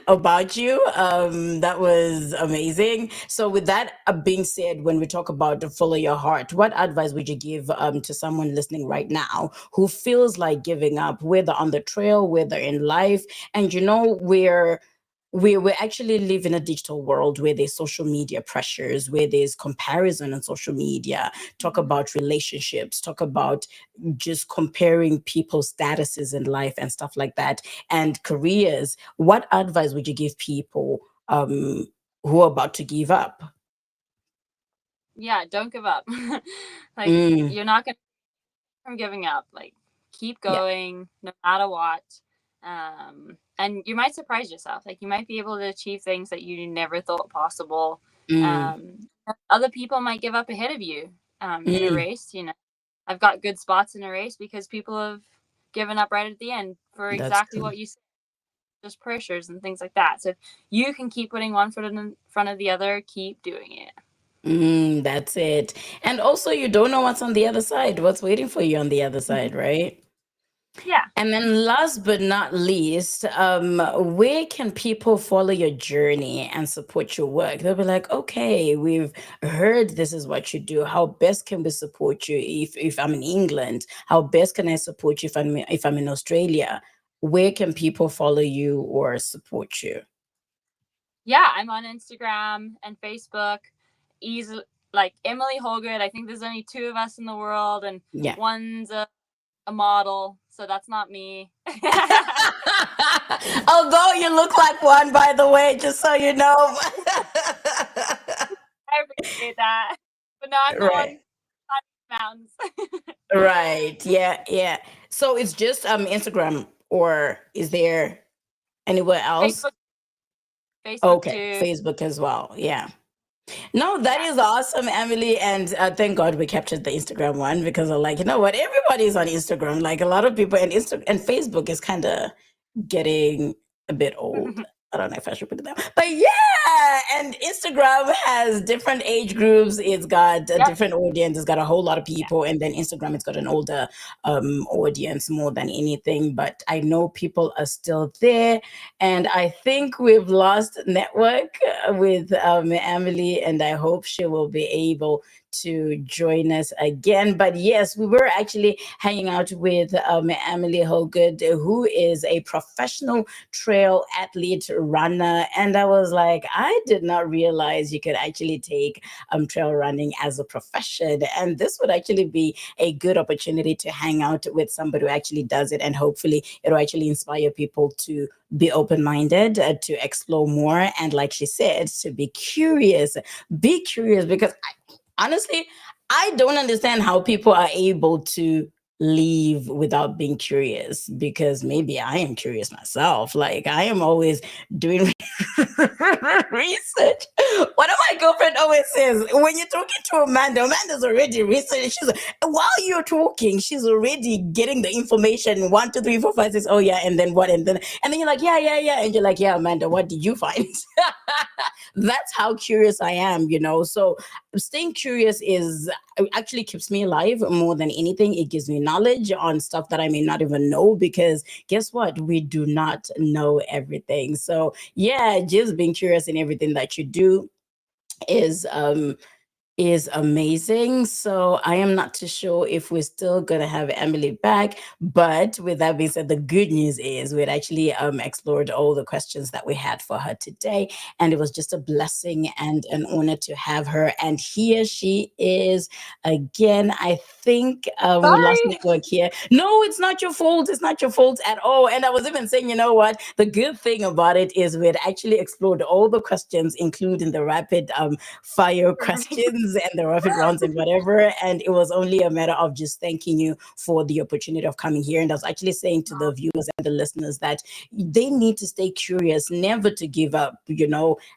about you. That was amazing. So with that being said, when we talk about follow your heart, what advice would you give to someone listening right now who feels like giving up, whether on the trail, whether in life, and we actually live in a digital world where there's social media pressures, where there's comparison on social media. Talk about relationships, talk about just comparing people's statuses in life and stuff like that, and careers. What advice would you give people who are about to give up? Yeah, don't give up. Like, you're not gonna from giving up. Like, keep going no matter what. And you might surprise yourself. Like, you might be able to achieve things that you never thought possible. Other people might give up ahead of you in a race. You know, I've got good spots in a race because people have given up right at the end for exactly what you said. Just pressures and things like that. So if you can keep putting one foot in front of the other, keep doing it. That's it. And also, you don't know what's on the other side, what's waiting for you on the other side, right? Yeah. And then last but not least, where can people follow your journey and support your work? They'll be like, okay, we've heard this is what you do. How best can we support you if I'm in England? How best can I support you if I'm in Australia? Where can people follow you or support you? Yeah, I'm on Instagram and Facebook. Easy, like Emily Hawgood. I think there's only 2 of us in the world, and one's a model, so that's not me. Although you look like one, by the way, just so you know. I appreciate that. But no, I'm Right. on mountains. Right. Yeah. So it's just Instagram, or is there anywhere else? Facebook Okay, too. Facebook as well. Yeah. No, that is awesome, Emily. And thank God we captured the Instagram one, because I'm like, you know what? Everybody's on Instagram. Like, a lot of people, and Facebook is kind of getting a bit old. I don't know if I should put it down, but yeah. And Instagram has different age groups. It's got a different audience. It's got a whole lot of people, and then Instagram, it's got an older audience more than anything. But I know people are still there, and I think we've lost network with Emily, and I hope she will be able to join us again. But yes, we were actually hanging out with Emily Hawgood, who is a professional trail athlete runner. And I was like, I did not realize you could actually take trail running as a profession. And this would actually be a good opportunity to hang out with somebody who actually does it. And hopefully it'll actually inspire people to be open-minded, to explore more. And like she said, to be curious, because honestly, I don't understand how people are able to leave without being curious, because maybe I am curious myself. Like, I am always doing research. What my girlfriend always says, when you're talking to Amanda's already researching. She's like, while you're talking, she's already getting the information. 1, 2, 3, 4, 5, 6. Oh yeah, and then what? And then you're like, yeah. And you're like, yeah, Amanda, what did you find? That's how curious I am, So staying curious actually keeps me alive more than anything. It gives me knowledge on stuff that I may not even know, because guess what? We do not know everything. So yeah, just being curious in everything that you do is amazing. So I am not too sure if we're still gonna have Emily back, but with that being said, the good news is we'd actually explored all the questions that we had for her today, and it was just a blessing and an honor to have her. And here she is again. I think we lost network here. No, it's not your fault. It's not your fault at all. And I was even saying, you know what? The good thing about it is we had actually explored all the questions, including the rapid fire questions and the rapid rounds and whatever. And it was only a matter of just thanking you for the opportunity of coming here. And I was actually saying to the viewers and the listeners that they need to stay curious, never to give up,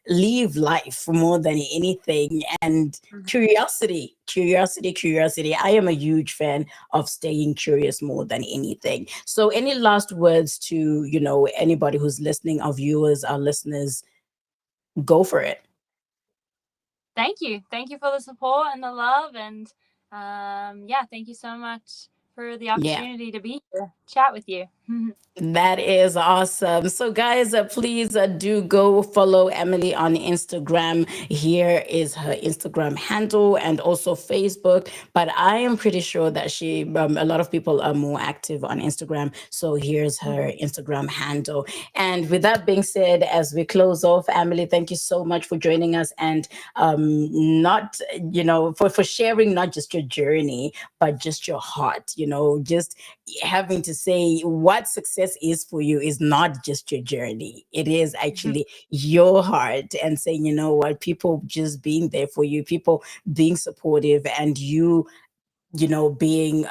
live life more than anything. And curiosity. I am a huge fan of staying curious more than anything. So any last words to, anybody who's listening, our viewers, our listeners? Go for it. Thank you for the support and the love, and thank you so much for the opportunity to be here. chat with you. That is awesome. So, guys, please do go follow Emily on Instagram. Here is her Instagram handle and also Facebook. But I am pretty sure that a lot of people are more active on Instagram. So, here's her Instagram handle. And with that being said, as we close off, Emily, thank you so much for joining us and for sharing not just your journey, but just your heart, just having to say what success is for you is not just your journey. It is actually your heart and saying, you know what, people just being there for you, people being supportive, and you being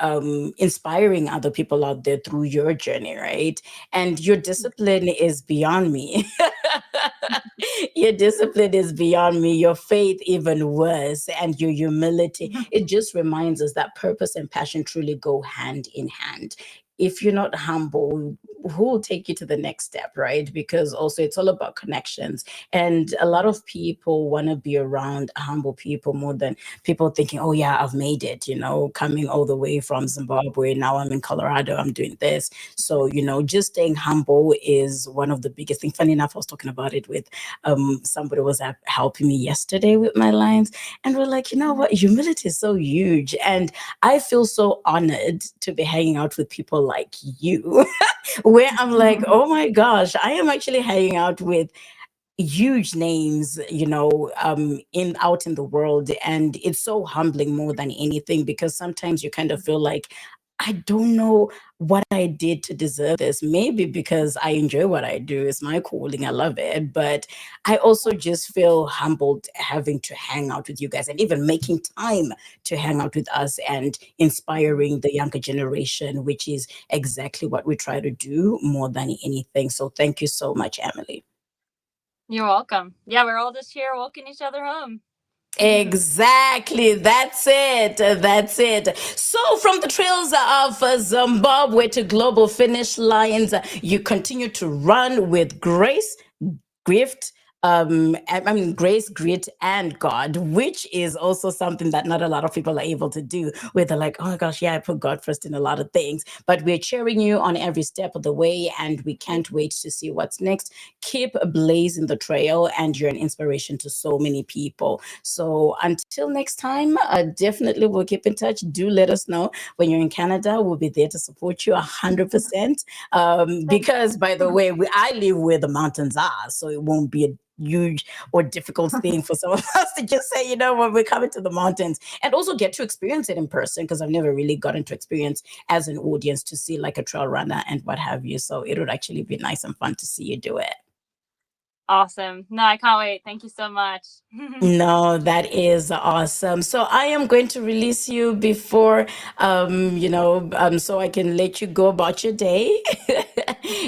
inspiring other people out there through your journey, right? And your discipline is beyond me. Your discipline is beyond me. Your faith even worse, and your humility. It just reminds us that purpose and passion truly go hand in hand. If you're not humble, who will take you to the next step, right? Because also it's all about connections. And a lot of people want to be around humble people more than people thinking, oh yeah, I've made it, coming all the way from Zimbabwe. Now I'm in Colorado, I'm doing this. So, just staying humble is one of the biggest things. Funny enough, I was talking about it with somebody was helping me yesterday with my lines. And we're like, you know what? Humility is so huge. And I feel so honored to be hanging out with people like you, where I'm like, oh my gosh, I am actually hanging out with huge names, out in the world. And it's so humbling more than anything, because sometimes you kind of feel like, I don't know what I did to deserve this. Maybe because I enjoy what I do. It's my calling. I love it. But I also just feel humbled having to hang out with you guys and even making time to hang out with us and inspiring the younger generation, which is exactly what we try to do more than anything. So thank you so much, Emily. You're welcome. Yeah, we're all just here walking each other home. Exactly. That's it. That's it. So from the trails of Zimbabwe to global finish lines, you continue to run with grace, gift, grace, grit, and God, which is also something that not a lot of people are able to do, where they're like, oh my gosh, yeah, I put God first in a lot of things. But we're cheering you on every step of the way, and we can't wait to see what's next. Keep blazing the trail, and you're an inspiration to so many people. So until next time, definitely we'll keep in touch. Do let us know when you're in Canada. We'll be there to support you 100%. Because, by the way, I live where the mountains are, so it won't be a huge or difficult thing for some of us to just say, when we're coming to the mountains, and also get to experience it in person, because I've never really gotten to experience as an audience to see like a trail runner and what have you. So it would actually be nice and fun to see you do it. Awesome. No, I can't wait. Thank you so much. No, that is awesome. So I am going to release you before, so I can let you go about your day.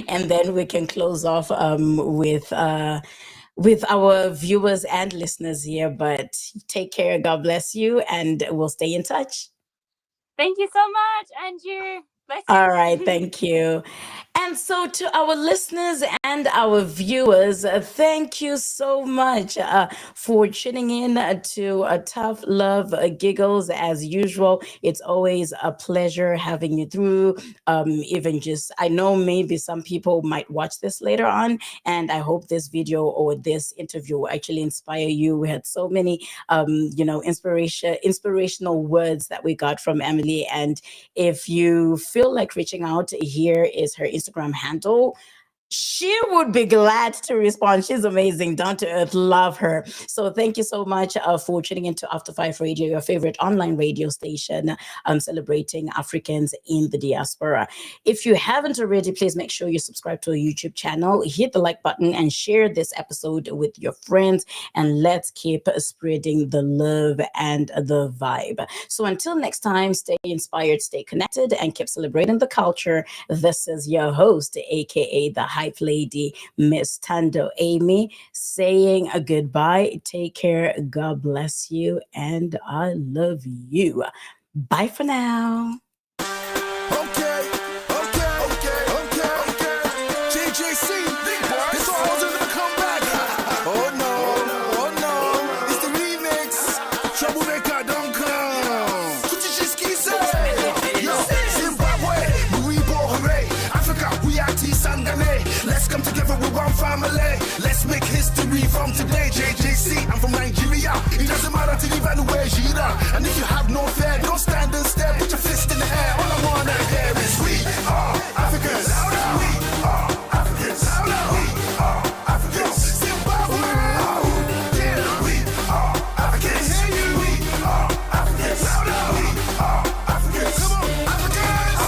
And then we can close off with our viewers and listeners here. But take care. God bless you. And we'll stay in touch. Thank you so much, Andrew. Bless you. All right. Thank you. And so to our listeners and our viewers, thank you so much for tuning in to Tough Love Giggles. As usual, it's always a pleasure having you through. I know maybe some people might watch this later on, and I hope this video or this interview will actually inspire you. We had so many, inspirational words that we got from Emily. And if you feel like reaching out, here is her Instagram handle. She would be glad to respond. She's amazing, down to earth, love her. So thank you so much for tuning into After5Radio, your favorite online radio station, celebrating Africans in the diaspora. If you haven't already, please make sure you subscribe to our YouTube channel, hit the like button, and share this episode with your friends. And let's keep spreading the love and the vibe. So until next time, stay inspired, stay connected, and keep celebrating the culture. This is your host, aka the Hype Lady, Miss Tando Amy, saying a goodbye. Take care. God bless you. And I love you. Bye for now. JJC, this all wasn't gonna come back. Oh no, it's the remix. Troublemaker, don't come. Zimbabwe, we reborn, hooray. Let's come together with one family. Let's make history from today. JJC, I'm from Nigeria. It doesn't matter to leave anywhere, Jira. And if you have no fear, don't stand and stare. Put your fist in the air. All I wanna hear is we are Africans. We are Africans. We are Africans. Zimbabwe. Yeah, we are Africans. We are Africans. We are Africans. Come on, Africans.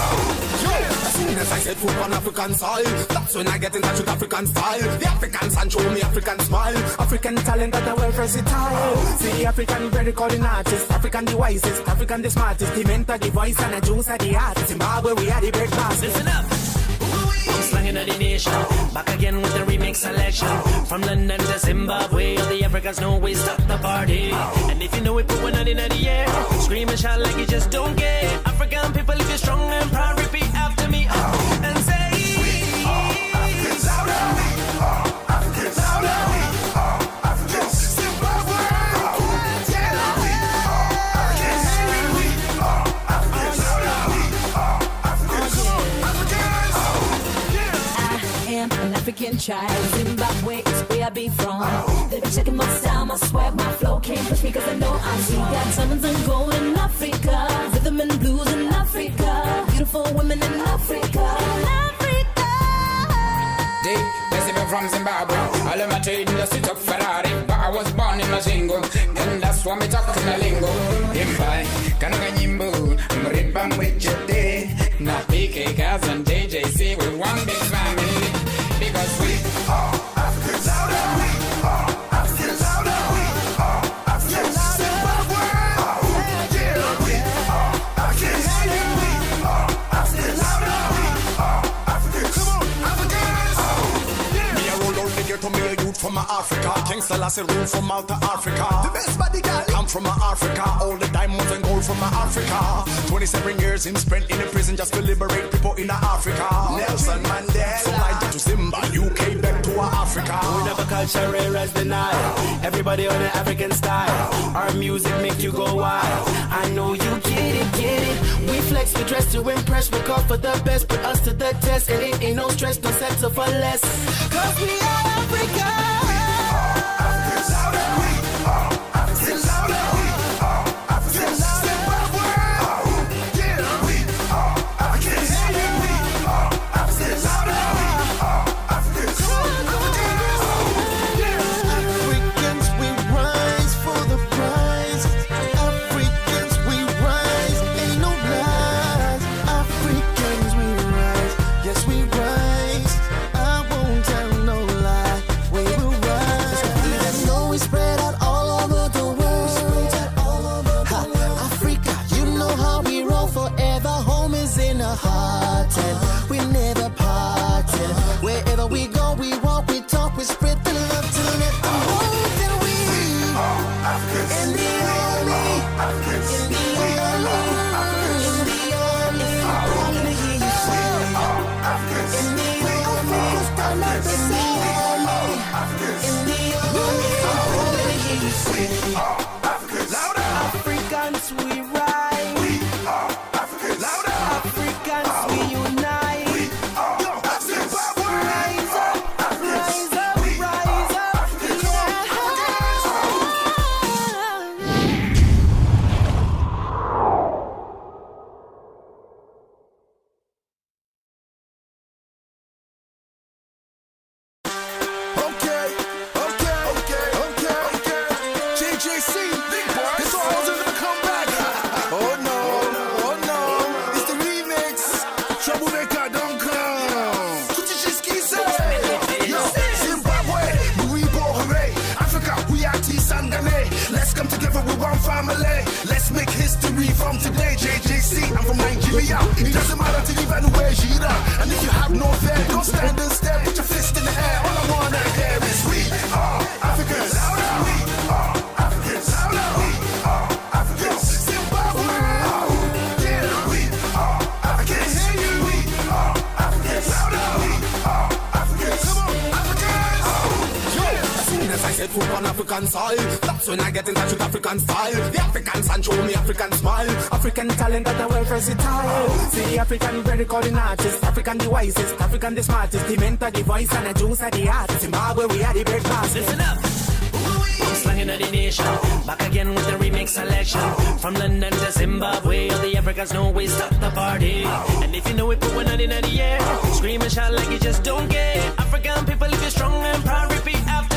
As soon as I said food on African soil, that's when I get in touch with African style. The Africans and show me African smile. African talent that are well versatile. See African very calling artists. African the wisest, African the smartest. The mentor, the voice and the juice are the artist. Zimbabwe, we are the breakfast. Listen up. I'm slanging at the nation. Back again with the remix selection. From London to Zimbabwe, all the Africans know we stop the party. And if you know it, put one out in the air. Scream and shout like you just don't care. African people, if you're strong and proud, repeat after me and say we are Africans. We are Africans. We are Africans. Zimbabwe. Yeah, we are Africans. We are Africans. We are Africans. I am an African child. Zimbabwe is where I be from. They be checking my style, my swag, my flow. Can't push me cause I know I'm sweet. Got diamonds and gold in Africa. Rhythm and blues in Africa. Beautiful women in Africa. From Zimbabwe, all of my trade in the street of Ferrari, but I was born in Mazingo, and that's why me talking a lingo. Impai, kanaga nyimbo, mripa mwichete, na PK Kaz and JJC with one big family, because we are Africans. We are Africans. We are Africans. Zimbabwe, yeah, we are Africans. We are Africans. We are Africans. Come on, Africans. To me a youth from Africa, King Selassie rule from out of Africa. The best body girl, I'm from Africa. All the diamonds and gold from Africa. 27 years him spent in a prison just to liberate people in Africa. Nelson Mandela, from Niger to Zimbabwe, UK back to Africa. We never culture rare as the Nile. Everybody on the African style. Our music make you go wild. I know you get it, get it. We flex, we dress to impress. We call for the best, put us to the test. And it ain't no stress, no settle for less. Cause we are Africa. We are Africans. We are Africans. We are Africans. Zimbabwe. Yeah, we are Africans. We are Africans. We are Africans. Africans, we rise for the prize. Africans, we rise. Ain't no lies. Africans, we rise. Yes, we rise. I won't tell no lie. We will rise. Even though we spread out all over the world. Africa, you know how we roll forever. Home is in our heart and we never parted. Wherever we go, we walk, we talk, we spread the love to let them know that we are Africans. In the army, Africans. In the army, Africans. In the army, I'm gonna hear you say Africans. In the army, stand up and say Africans. In the army, I'm gonna hear you say Africans. Louder. Africans, we rise. We are Africans. Louder. Africans, we unite. We are Africans. Rise up, rise up, rise up. Okay. JJC, this all hoes are gonna come back. Oh no, it's the remix. Troublemaker, don't come. Kuchichiski say, yo, Zimbabwe, Muribo, hooray. Africa, we are T-Sangane. Let's come together with one family. Let's make history from today. JJC, I'm from Nigeria. It doesn't matter to leave anywhere, Jira. And if you have no fear, don't stand and stare. Put your fist in the air. All I wanna hear is we are Africans. We are Africans. We are Africans. Zimbabwe. Yeah, we are Africans. We are Africans. We are Africans. Come on, Africans. As soon as I set foot on African soil. That's when I get in touch with African style. The African sun show me African smile. African talent that are well versatile. See the African very recording artist. African the wisest, African the smartest. The mentor, the voice and the juice are the art. Zimbabwe, we are the big masters. Listen up. Slanging of the nation, back again with the remix selection. From London to Zimbabwe, all the Africans know we stop the party. And if you know it, put one hand in the air. Scream and shout like you just don't care. African people, if you're strong and proud, repeat after.